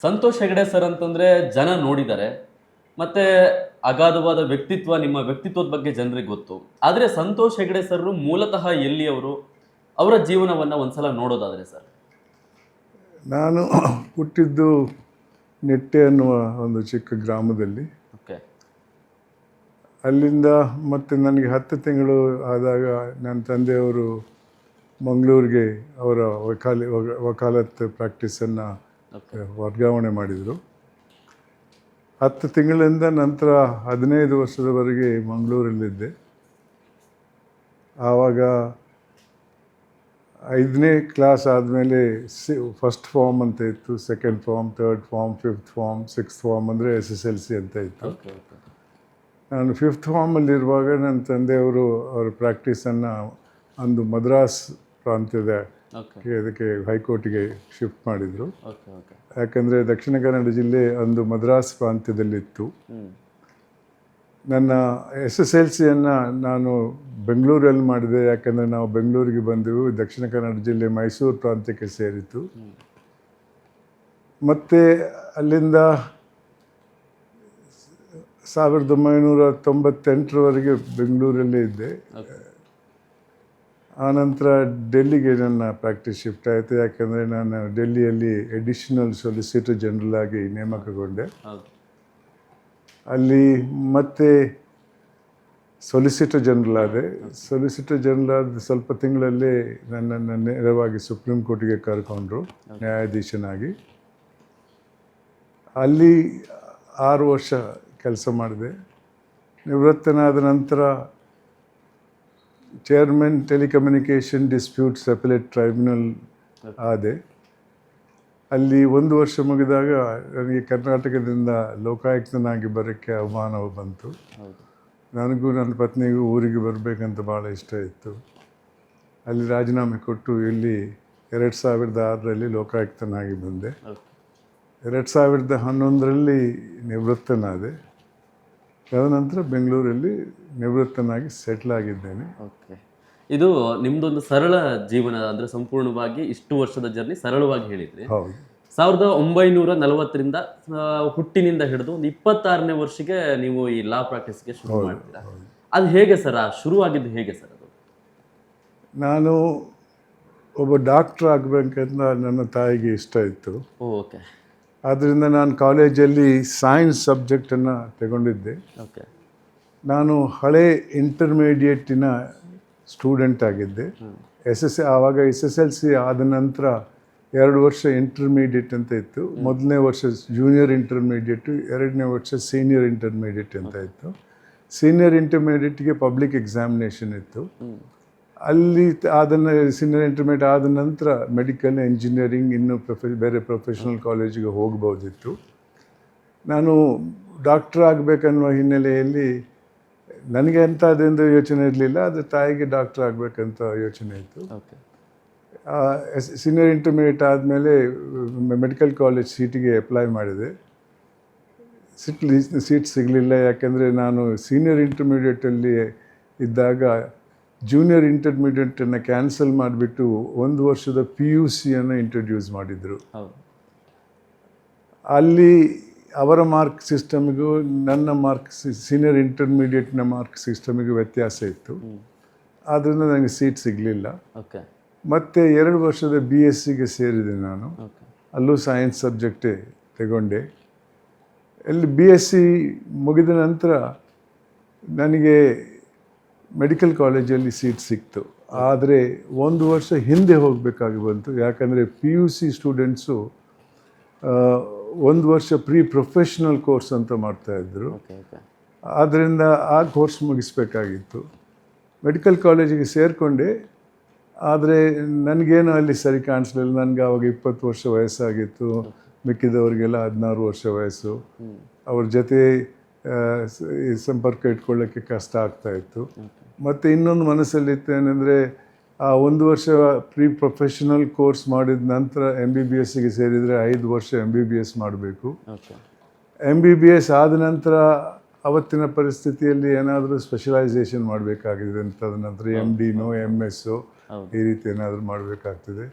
Santosh Hegde sir ಅಂತಂದ್ರೆ ಜನ ನೋಡಿದ್ದಾರೆ. ಮತ್ತೆ ಅಗಾಧವಾದ ವ್ಯಕ್ತಿತ್ವ, ನಿಮ್ಮ ವ್ಯಕ್ತಿತ್ವದ ಬಗ್ಗೆ ಜನರಿಗೆ ಗೊತ್ತು. ಆದ್ರೆ ಸಂತೋಷ್ ಹೆಗಡೆ ಸರ್ ಮೂಲತಃ ಎಲ್ಲಿಯವರು? ಅವರ ಜೀವನವನ್ನ ಒಂದ್ಸಲ ನೋಡೋದಾದ್ರೆ ಸರ್. ನಾನು ಹುಟ್ಟಿದ್ದು ನೆಟ್ಟೆ ಅನ್ನುವ ಒಂದು ಚಿಕ್ಕ ಗ್ರಾಮದಲ್ಲಿ. ಓಕೆ. ಅಲ್ಲಿಂದ ಮತ್ತೆ ನನಗೆ 10 ತಿಂಗಳು ಆದಾಗ ನನ್ನ ತಂದೆಯವರು ಮಂಗಳೂರಿಗೆ ಅವರ ವಕಾಲತ್ ಪ್ರಾಕ್ಟೀಸನ್ನು ವರ್ಗಾವಣೆ ಮಾಡಿದರು. 10 ತಿಂಗಳಿಂದ ನಂತರ 15 ವರ್ಷದವರೆಗೆ ಮಂಗಳೂರಲ್ಲಿದ್ದೆ. ಆವಾಗ 5ನೇ ಕ್ಲಾಸ್ ಆದಮೇಲೆ ಫಸ್ಟ್ ಫಾರ್ಮ್ ಅಂತ ಇತ್ತು, second form, third form, fifth form, sixth form ಅಂದರೆ SSLC ಅಂತ ಇತ್ತು. ನಾನು ಫಿಫ್ತ್ ಫಾರ್ಮಲ್ಲಿರುವಾಗ ನನ್ನ ತಂದೆಯವರು ಅವರ ಪ್ರಾಕ್ಟೀಸನ್ನು ಅಂದು ಮದ್ರಾಸ್ ಪ್ರಾಂತ್ಯದ ಅದಕ್ಕೆ ಹೈಕೋರ್ಟಿಗೆ ಶಿಫ್ಟ್ ಮಾಡಿದರು. ಯಾಕಂದರೆ ದಕ್ಷಿಣ ಕನ್ನಡ ಜಿಲ್ಲೆ ಅಂದು ಮದ್ರಾಸ್ ಪ್ರಾಂತ್ಯದಲ್ಲಿತ್ತು. ನನ್ನ SSLCಯನ್ನು ನಾನು ಬೆಂಗಳೂರಲ್ಲಿ ಮಾಡಿದೆ. ಯಾಕಂದರೆ ನಾವು ಬೆಂಗಳೂರಿಗೆ ಬಂದೆವು. ದಕ್ಷಿಣ ಕನ್ನಡ ಜಿಲ್ಲೆ ಮೈಸೂರು ಪ್ರಾಂತ್ಯಕ್ಕೆ ಸೇರಿತ್ತು. ಮತ್ತು ಅಲ್ಲಿಂದ 1998ರವರೆಗೆ ಬೆಂಗಳೂರಲ್ಲೇ ಇದ್ದೆ. ಆನಂತರ ಡೆಲ್ಲಿಗೆ ನನ್ನ ಪ್ರಾಕ್ಟೀಸ್ ಶಿಫ್ಟ್ ಆಯಿತು. ಯಾಕಂದರೆ ನಾನು ಡೆಲ್ಲಿಯಲ್ಲಿ ಎಡಿಷನಲ್ ಸೊಲಿಸಿಟರ್ ಜನರಲ್ ಆಗಿ ನೇಮಕಗೊಂಡೆ. ಅಲ್ಲಿ ಮತ್ತೆ ಸೊಲಿಸಿಟರ್ ಜನರಲ್ ಆದೆ. ಸೊಲಿಸಿಟರ್ ಜನರಲ್ ಆದ ಸ್ವಲ್ಪ ತಿಂಗಳಲ್ಲೇ ನನ್ನನ್ನು ನೇರವಾಗಿ ಸುಪ್ರೀಂ ಕೋರ್ಟಿಗೆ ಕರ್ಕೊಂಡ್ರು ನ್ಯಾಯಾಧೀಶನಾಗಿ. ಅಲ್ಲಿ 6 ವರ್ಷ ಕೆಲಸ ಮಾಡಿದೆ. ನಿವೃತ್ತನಾದ ನಂತರ chairman telecommunication disputes appellate tribunal ಆದೆ. ಅಲ್ಲಿ 1 ವರ್ಷ ಮುಗಿದಾಗ ನನಗೆ ಕರ್ನಾಟಕದಿಂದ ಲೋಕಾಯುಕ್ತನಾಗಿ ಬರೋಕ್ಕೆ ಅವಮಾನವು ಬಂತು. ನನಗೂ ನನ್ನ ಪತ್ನಿಗೂ ಊರಿಗೆ ಬರಬೇಕಂತ ಭಾಳ ಇಷ್ಟ ಇತ್ತು. ಅಲ್ಲಿ ರಾಜೀನಾಮೆ ಕೊಟ್ಟು ಇಲ್ಲಿ 2006ರಲ್ಲಿ ಲೋಕಾಯುಕ್ತನಾಗಿ ಬಂದೆ. 2011ರಲ್ಲಿ ನಿವೃತ್ತನಾದೆ. ತದನಂತರ ಬೆಂಗಳೂರಲ್ಲಿ ನಿವೃತ್ತನಾಗಿ ಸೆಟ್ಲ್ ಆಗಿದ್ದೇನೆ. ಓಕೆ. ಇದು ನಿಮ್ದೊಂದು ಸರಳ ಜೀವನ, ಅಂದ್ರೆ ಸಂಪೂರ್ಣವಾಗಿ ಇಷ್ಟು ವರ್ಷದ ಜರ್ನಿ ಸರಳವಾಗಿ ಹೇಳಿದ್ರಿ. ಹೌದು. 1940ರಿಂದ ಹುಟ್ಟಿನಿಂದ ಹಿಡಿದು ಒಂದು 26ನೇ ವರ್ಷಕ್ಕೆ ನೀವು ಈ ಲಾ ಪ್ರಾಕ್ಟೀಸ್ಗೆ ಶುರು ಮಾಡ್ತೀರಾ. ಅದು ಹೇಗೆ ಸರ್? ಶುರುವಾಗಿದ್ದು ಹೇಗೆ ಸರ್ ಅದು? ನಾನು ಒಬ್ಬ ಡಾಕ್ಟ್ರ್ ಆಗಬೇಕಂತ ನನ್ನ ತಾಯಿಗೆ ಇಷ್ಟ ಇತ್ತು. ಓಕೆ. ಆದ್ದರಿಂದ ನಾನು ಕಾಲೇಜಲ್ಲಿ ಸೈನ್ಸ್ ಸಬ್ಜೆಕ್ಟನ್ನು ತಗೊಂಡಿದ್ದೆ. ಓಕೆ. ನಾನು ಹಳೆ ಇಂಟರ್ಮೀಡಿಯೇಟಿನ ಸ್ಟೂಡೆಂಟ್ ಆಗಿದ್ದೆ. ಆವಾಗ SSLC ಆದ ನಂತರ 2 ವರ್ಷ ಇಂಟರ್ಮೀಡಿಯೇಟ್ ಅಂತ ಇತ್ತು. ಮೊದಲನೇ ವರ್ಷ ಜೂನಿಯರ್ ಇಂಟರ್ಮೀಡಿಯೇಟು, 2ನೇ ವರ್ಷ ಸೀನಿಯರ್ ಇಂಟರ್ಮೀಡಿಯೇಟ್ ಅಂತ ಇತ್ತು. ಸೀನಿಯರ್ ಇಂಟರ್ಮೀಡಿಯೇಟ್ಗೆ ಪಬ್ಲಿಕ್ ಎಕ್ಸಾಮಿನೇಷನ್ ಇತ್ತು. ಅಲ್ಲಿ ಅದನ್ನು ಸೀನಿಯರ್ ಇಂಟರ್ಮೀಡಿಯೇಟ್ ಆದ ನಂತರ ಮೆಡಿಕಲ್, ಇಂಜಿನಿಯರಿಂಗ್, ಇನ್ನೂ ಬೇರೆ ಪ್ರೊಫೆಷ್ನಲ್ ಕಾಲೇಜಿಗೆ ಹೋಗ್ಬೋದಿತ್ತು. ನಾನು ಡಾಕ್ಟ್ರ್ ಆಗಬೇಕನ್ನುವ ಹಿನ್ನೆಲೆಯಲ್ಲಿ ನನಗೆ ಅಂಥದ್ದೊಂದು ಯೋಚನೆ ಇರಲಿಲ್ಲ. ಆದರೆ ತಾಯಿಗೆ ಡಾಕ್ಟ್ರ್ ಆಗಬೇಕಂತ ಯೋಚನೆ ಇತ್ತು. ಸೀನಿಯರ್ ಇಂಟರ್ಮೀಡಿಯೇಟ್ ಆದಮೇಲೆ ಮೆಡಿಕಲ್ ಕಾಲೇಜ್ ಸೀಟಿಗೆ ಅಪ್ಲೈ ಮಾಡಿದೆ. ಸೀಟ್ ಸಿಗಲಿಲ್ಲ. ಯಾಕೆಂದರೆ ನಾನು ಸೀನಿಯರ್ ಇಂಟರ್ಮೀಡಿಯೇಟಲ್ಲಿ ಇದ್ದಾಗ ಜೂನಿಯರ್ ಇಂಟರ್ಮೀಡಿಯೇಟನ್ನು ಕ್ಯಾನ್ಸಲ್ ಮಾಡಿಬಿಟ್ಟು 1 ವರ್ಷದ PUCಯನ್ನು ಇಂಟ್ರೊಡ್ಯೂಸ್ ಮಾಡಿದರು. ಅಲ್ಲಿ ಅವರ ಮಾರ್ಕ್ ಸಿಸ್ಟಮಿಗೂ ನನ್ನ ಮಾರ್ಕ್ ಸೀನಿಯರ್ ಇಂಟರ್ಮೀಡಿಯೇಟ್ನ ಮಾರ್ಕ್ ಸಿಸ್ಟಮಿಗೂ ವ್ಯತ್ಯಾಸ ಇತ್ತು. ಆದ್ದರಿಂದ ನನಗೆ ಸೀಟ್ ಸಿಗಲಿಲ್ಲ. ಮತ್ತು 2 ವರ್ಷದ BScಗೆ ಸೇರಿದೆ ನಾನು. ಅಲ್ಲೂ ಸೈನ್ಸ್ ಸಬ್ಜೆಕ್ಟೇ ತಗೊಂಡೆ. ಅಲ್ಲಿ BSc ಮುಗಿದ ನಂತರ ನನಗೆ ಮೆಡಿಕಲ್ ಕಾಲೇಜಲ್ಲಿ ಸೀಟ್ ಸಿಕ್ತು. ಆದರೆ 1 ವರ್ಷ ಹಿಂದೆ ಹೋಗಬೇಕಾಗಿ ಬಂತು. ಯಾಕಂದರೆ PUC ಸ್ಟೂಡೆಂಟ್ಸು 1 ವರ್ಷ ಪ್ರೊಫೆಷ್ನಲ್ ಕೋರ್ಸ್ ಅಂತ ಮಾಡ್ತಾಯಿದ್ರು. ಆದ್ದರಿಂದ ಆ ಕೋರ್ಸ್ ಮುಗಿಸ್ಬೇಕಾಗಿತ್ತು. ಮೆಡಿಕಲ್ ಕಾಲೇಜಿಗೆ ಸೇರಿಕೊಂಡೆ. ಆದರೆ ನನಗೇನು ಅಲ್ಲಿ ಸರಿ ಕಾಣಿಸ್ಲಿಲ್ಲ. ನನಗೆ ಆವಾಗ 20 ವರ್ಷ ವಯಸ್ಸಾಗಿತ್ತು. ಮಿಕ್ಕಿದವರಿಗೆಲ್ಲ 16 ವರ್ಷ ವಯಸ್ಸು. ಅವ್ರ ಜೊತೆ ಸಂಪರ್ಕ ಇಟ್ಕೊಳ್ಳೋಕ್ಕೆ ಕಷ್ಟ ಆಗ್ತಾಯಿತ್ತು. ಮತ್ತು ಇನ್ನೊಂದು ಮನಸ್ಸಲ್ಲಿತ್ತು ಏನಂದರೆ, ಆ 1 ವರ್ಷ ಪ್ರೊಫೆಷನಲ್ ಕೋರ್ಸ್ ಮಾಡಿದ ನಂತರ MBBSಗೆ ಸೇರಿದರೆ 5 ವರ್ಷ MBBS ಮಾಡಬೇಕು. MBBS ಆದ ನಂತರ ಅವತ್ತಿನ ಪರಿಸ್ಥಿತಿಯಲ್ಲಿ ಏನಾದರೂ ಸ್ಪೆಷಲೈಸೇಷನ್ ಮಾಡಬೇಕಾಗಿದೆ. ತದನಂತರ MDನೋ MS ಈ ರೀತಿ ಏನಾದರೂ ಮಾಡಬೇಕಾಗ್ತದೆ.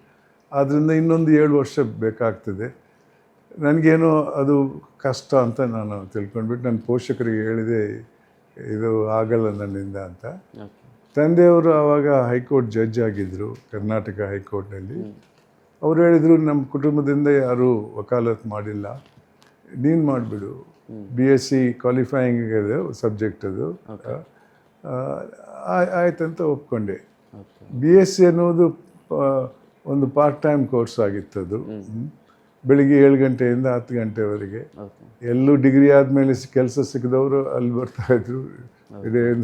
ಆದ್ದರಿಂದ ಇನ್ನೊಂದು 7 ವರ್ಷ ಬೇಕಾಗ್ತದೆ. ನನಗೇನೋ ಅದು ಕಷ್ಟ ಅಂತ ನಾನು ತಿಳ್ಕೊಂಡ್ಬಿಟ್ಟು ನನ್ನ ಪೋಷಕರಿಗೆ ಹೇಳಿದೆ ಇದು ಆಗಲ್ಲ ನನ್ನಿಂದ ಅಂತ. ಓಕೆ. ತಂದೆಯವರು ಆವಾಗ ಹೈಕೋರ್ಟ್ ಜಡ್ಜ್ ಆಗಿದ್ದರು ಕರ್ನಾಟಕ ಹೈಕೋರ್ಟ್ನಲ್ಲಿ. ಅವ್ರು ಹೇಳಿದರು ನಮ್ಮ ಕುಟುಂಬದಿಂದ ಯಾರೂ ವಕಾಲತ್ ಮಾಡಿಲ್ಲ, ನೀನು ಮಾಡಿಬಿಡು. BSc ಕ್ವಾಲಿಫೈಯಿಂಗ್ ಇದೆ ಸಬ್ಜೆಕ್ಟ್ ಅದು. ಆಯ್ತಂತ ಒಪ್ಕೊಂಡೆ. BSc ಅನ್ನೋದು ಒಂದು ಪಾರ್ಟ್ ಟೈಮ್ ಕೋರ್ಸ್ ಆಗಿತ್ತದು. ಬೆಳಿಗ್ಗೆ 7 ಗಂಟೆಯಿಂದ 10 ಗಂಟೆವರೆಗೆ. ಎಲ್ಲೂ ಡಿಗ್ರಿ ಆದಮೇಲೆ ಕೆಲಸ ಸಿಕ್ಕಿದವರು ಅಲ್ಲಿ ಬರ್ತಾಯಿದ್ರು,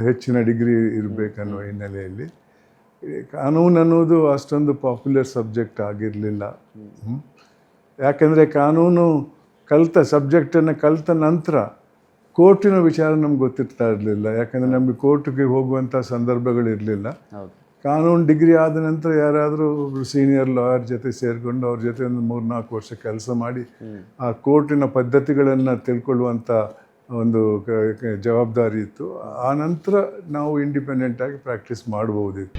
ಹೆಚ್ಚಿನ ಡಿಗ್ರಿ ಇರಬೇಕನ್ನೋ ಹಿನ್ನೆಲೆಯಲ್ಲಿ. ಕಾನೂನು ಅನ್ನೋದು ಅಷ್ಟೊಂದು ಪಾಪ್ಯುಲರ್ ಸಬ್ಜೆಕ್ಟ್ ಆಗಿರಲಿಲ್ಲ. ಯಾಕೆಂದರೆ ಕಾನೂನು ಸಬ್ಜೆಕ್ಟನ್ನು ಕಲಿತ ನಂತರ ಕೋರ್ಟಿನ ವಿಚಾರ ನಮ್ಗೆ ಗೊತ್ತಿರ್ತಾ ಇರಲಿಲ್ಲ. ಯಾಕಂದರೆ ನಮಗೆ ಕೋರ್ಟಿಗೆ ಹೋಗುವಂಥ ಸಂದರ್ಭಗಳಿರಲಿಲ್ಲ. ಕಾನೂನು ಡಿಗ್ರಿ ಆದ ನಂತರ ಯಾರಾದರೂ ಒಬ್ಬರು ಸೀನಿಯರ್ ಲಾಯರ್ ಜೊತೆ ಸೇರಿಕೊಂಡು ಅವ್ರ ಜೊತೆ ಒಂದು 3-4 ವರ್ಷ ಕೆಲಸ ಮಾಡಿ ಆ ಕೋರ್ಟಿನ ಪದ್ಧತಿಗಳನ್ನು ತಿಳ್ಕೊಳ್ಳುವಂಥ ಒಂದು ಜವಾಬ್ದಾರಿ ಇತ್ತು. ಆ ನಂತರ ನಾವು ಇಂಡಿಪೆಂಡೆಂಟಾಗಿ ಪ್ರಾಕ್ಟೀಸ್ ಮಾಡ್ಬೋದಿತ್ತು.